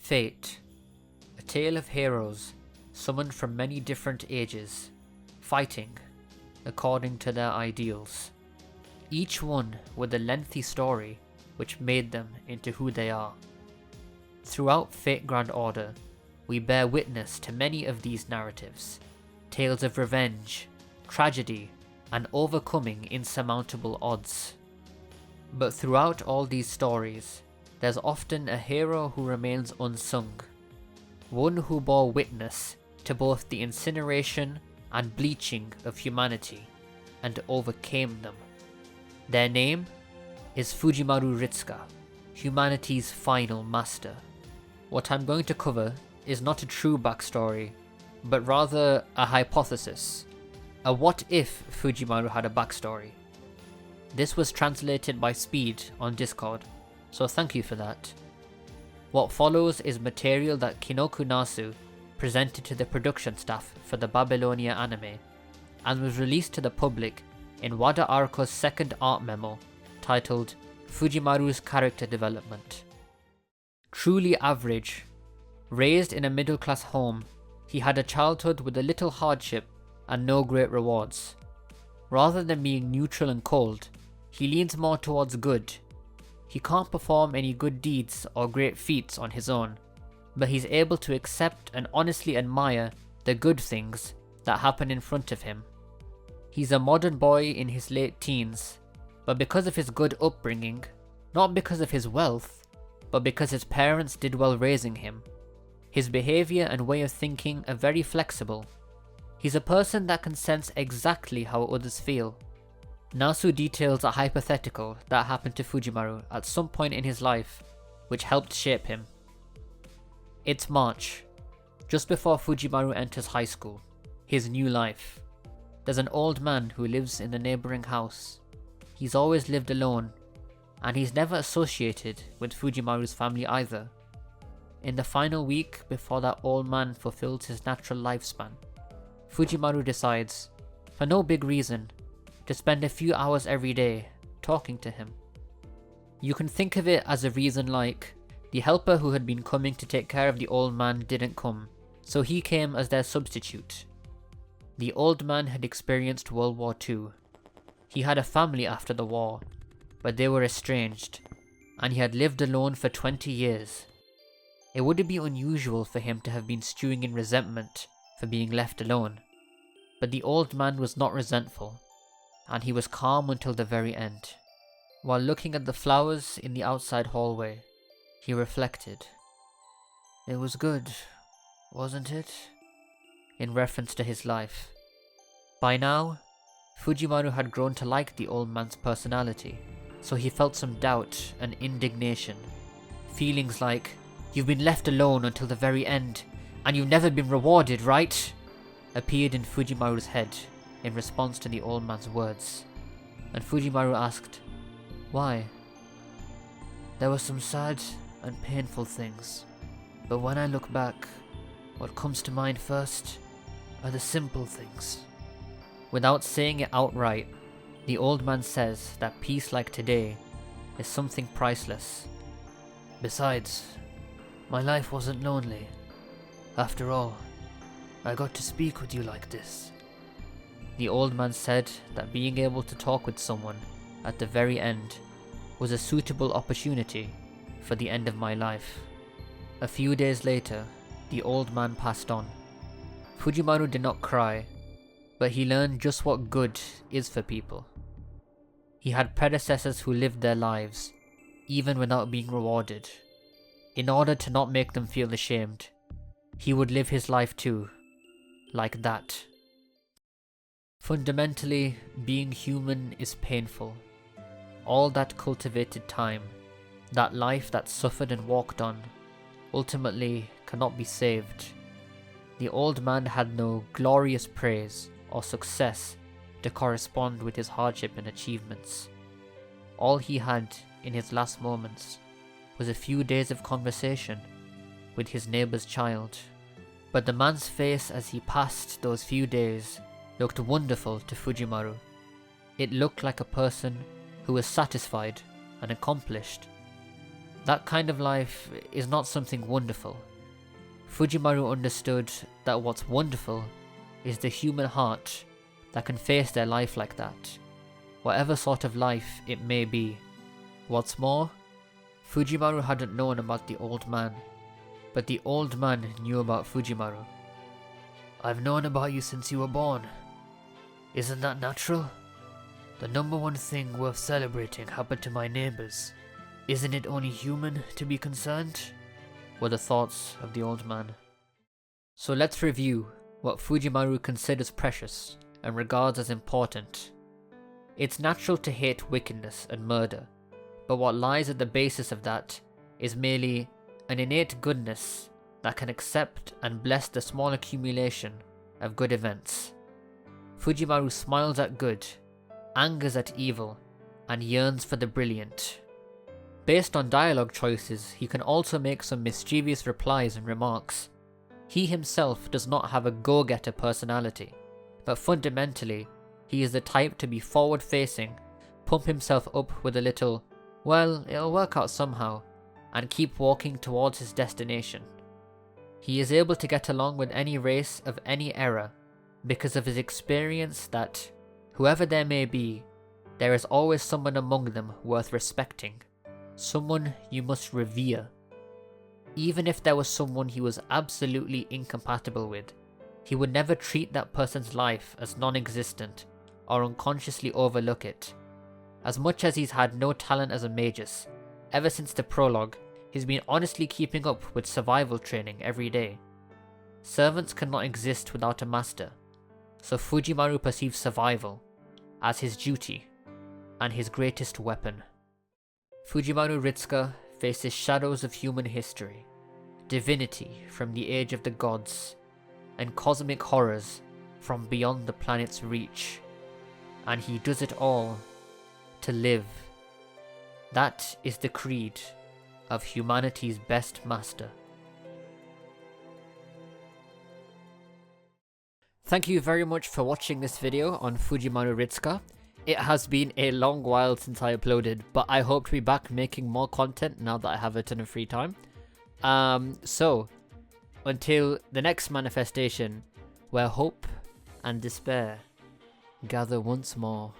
Fate, a tale of heroes summoned from many different ages, fighting according to their ideals, each one with a lengthy story which made them into who they are. Throughout Fate Grand Order, we bear witness to many of these narratives, tales of revenge, tragedy, and overcoming insurmountable odds. But throughout all these stories, there's often a hero who remains unsung, one who bore witness to both the incineration and bleaching of humanity and overcame them. Their name is Fujimaru Ritsuka, humanity's final master. What I'm going to cover is not a true backstory, but rather a hypothesis, a what if Fujimaru had a backstory. This was translated by Speed on Discord, so thank you for that. What follows is material that Kinoku Nasu presented to the production staff for the Babylonia anime, and was released to the public in Wada Arco's second art memo titled Fujimaru's Character Development. Truly average, raised in a middle-class home, he had a childhood with a little hardship and no great rewards. Rather than being neutral and cold, he leans more towards good. He can't perform any good deeds or great feats on his own, but he's able to accept and honestly admire the good things that happen in front of him. He's a modern boy in his late teens, but because of his good upbringing, not because of his wealth, but because his parents did well raising him, his behaviour and way of thinking are very flexible. He's a person that can sense exactly how others feel. Nasu details a hypothetical that happened to Fujimaru at some point in his life, which helped shape him. It's March, just before Fujimaru enters high school, his new life. There's an old man who lives in the neighbouring house. He's always lived alone, and he's never associated with Fujimaru's family either. In the final week before that old man fulfills his natural lifespan, Fujimaru decides, for no big reason, to spend a few hours every day talking to him. You can think of it as a reason like, the helper who had been coming to take care of the old man didn't come, so he came as their substitute. The old man had experienced World War II. He had a family after the war, but they were estranged, and he had lived alone for 20 years. It wouldn't be unusual for him to have been stewing in resentment for being left alone, but the old man was not resentful, and he was calm until the very end. While looking at the flowers in the outside hallway, he reflected. It was good, wasn't it? In reference to his life. By now, Fujimaru had grown to like the old man's personality, so he felt some doubt and indignation. Feelings like, you've been left alone until the very end, and you've never been rewarded, right? Appeared in Fujimaru's head in response to the old man's words, and Fujimaru asked, why? There were some sad and painful things, but when I look back, what comes to mind first are the simple things. Without saying it outright, the old man says that peace like today is something priceless. Besides, my life wasn't lonely. After all, I got to speak with you like this. The old man said that being able to talk with someone at the very end was a suitable opportunity for the end of my life. A few days later, the old man passed on. Fujimaru did not cry, but he learned just what good is for people. He had predecessors who lived their lives, even without being rewarded. In order to not make them feel ashamed, he would live his life too, like that. Fundamentally, being human is painful. All that cultivated time, that life that suffered and walked on, ultimately cannot be saved. The old man had no glorious praise or success to correspond with his hardship and achievements. All he had in his last moments was a few days of conversation with his neighbour's child. But the man's face as he passed those few days looked wonderful to Fujimaru. It looked like a person who was satisfied and accomplished. That kind of life is not something wonderful. Fujimaru understood that what's wonderful is the human heart that can face their life like that, whatever sort of life it may be. What's more, Fujimaru hadn't known about the old man, but the old man knew about Fujimaru. "I've known about you since you were born. Isn't that natural? The number one thing worth celebrating happened to my neighbors. Isn't it only human to be concerned?" were the thoughts of the old man. So let's review what Fujimaru considers precious and regards as important. It's natural to hate wickedness and murder, but what lies at the basis of that is merely an innate goodness that can accept and bless the small accumulation of good events. Fujimaru smiles at good, angers at evil, and yearns for the brilliant. Based on dialogue choices, he can also make some mischievous replies and remarks. He himself does not have a go-getter personality, but fundamentally, he is the type to be forward-facing, pump himself up with a little, "well, it'll work out somehow," and keep walking towards his destination. He is able to get along with any race of any era because of his experience that, whoever there may be, there is always someone among them worth respecting, someone you must revere. Even if there was someone he was absolutely incompatible with, he would never treat that person's life as non-existent or unconsciously overlook it. As much as he's had no talent as a magus, ever since the prologue, he's been honestly keeping up with survival training every day. Servants cannot exist without a master, so Fujimaru perceives survival as his duty and his greatest weapon. Fujimaru Ritsuka faces shadows of human history, divinity from the age of the gods, and cosmic horrors from beyond the planet's reach. And he does it all to live. That is the creed of humanity's best master. Thank you very much for watching this video on Fujimaru Ritsuka. It has been a long while since I uploaded, but I hope to be back making more content now that I have a ton of free time. So, until the next manifestation, where hope and despair gather once more.